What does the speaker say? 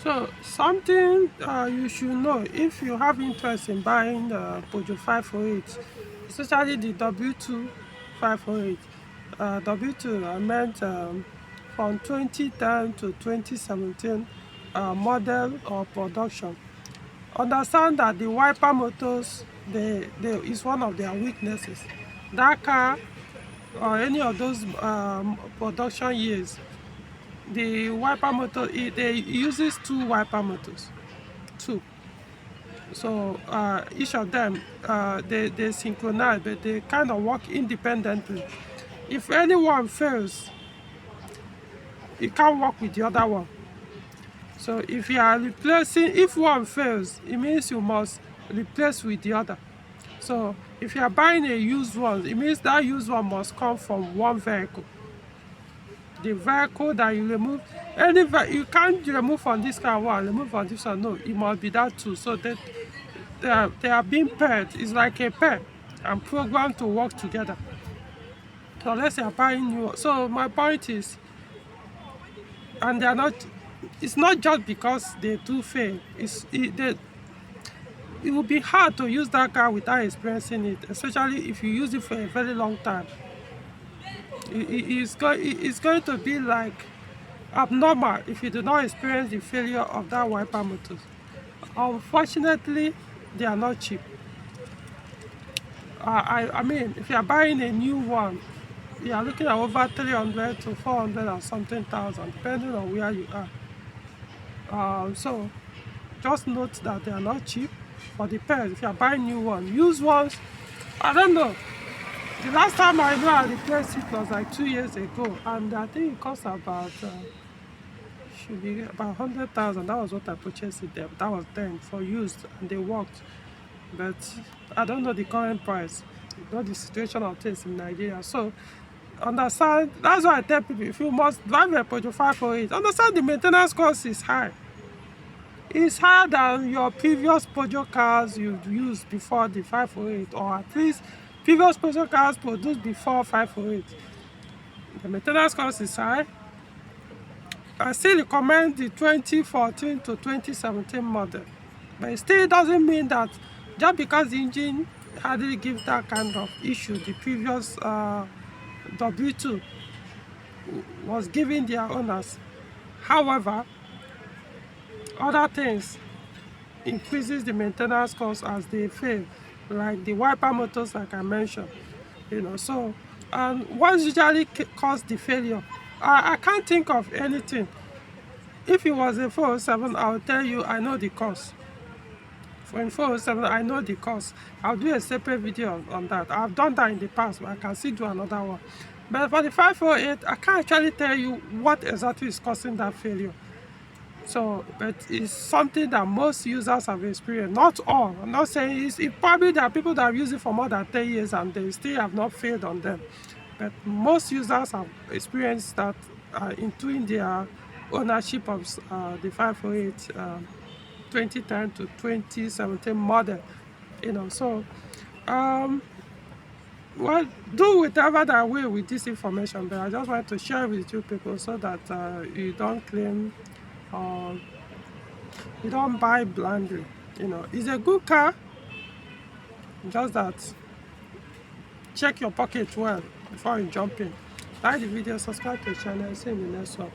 So something you should know if you have interest in buying Peugeot 508, especially the W2 508. W2 I meant from 2010 to 2017 model or production. Understand that the wiper motors they is one of their weaknesses. That car or any of those production years, the wiper motor they uses two wiper motors, two. So each of them they synchronize, but they kind of work independently. If any one fails, it can't work with the other one. So if you are replacing, if one fails, it means you must replace with the other. So if you are buying a used one, it means that used one must come from one vehicle. The vehicle that you remove, you can't remove from this car one, remove from this one. No, it must be that too. So that they are being paired. It's like a pair and programmed to work together. So let's say you're buying new. So my point is, and they are not. It's not just because they do fail. It will be hard to use that car without experiencing it, especially if you use it for a very long time. It's going to be like abnormal if you do not experience the failure of that wiper motors. Unfortunately, they are not cheap. I mean, if you are buying a new one, you are looking at over 300 to 400 or something thousand, depending on where you are. So just note that they are not cheap for the pairs. If you are buying new ones, used ones, I don't know. The last time I know I replaced it was like 2 years ago, and I think it cost about should be about 100,000. That was what I purchased it there. That was then for used, and they worked. But I don't know the current price, not the situation of things in Nigeria. So understand. That's why I tell people, if you must drive a Peugeot 508, understand the maintenance cost is high. It's higher than your previous Peugeot cars you've used before the 508, or at least previous Peugeot cars produced before 508. The maintenance cost is high. I still recommend the 2014 to 2017 model, but it still doesn't mean that just because the engine hardly give that kind of issue, the previous W2 was giving their owners. However, other things increases the maintenance cost as they fail, like the wiper motors, like I mentioned. So and what usually cause the failure? I can't think of anything. If it was a 407, I'll tell you I know the cause. For a 407, I know the cause. I'll do a separate video on that. I've done that in the past, but I can still do another one. But for the 508, I can't actually tell you what exactly is causing that failure. So, but it's something that most users have experienced. Not all. I'm not saying probably there are people that have used it for more than 10 years and they still have not failed on them. But most users have experienced that in doing their ownership of the 508 2010 to 2017 model. So well, do whatever that way with this information, but I just want to share with you people so that you don't claim or you don't buy blindly. It's a good car, just that check your pocket well before you jump in. Like the video, subscribe to the channel, see you in the next one.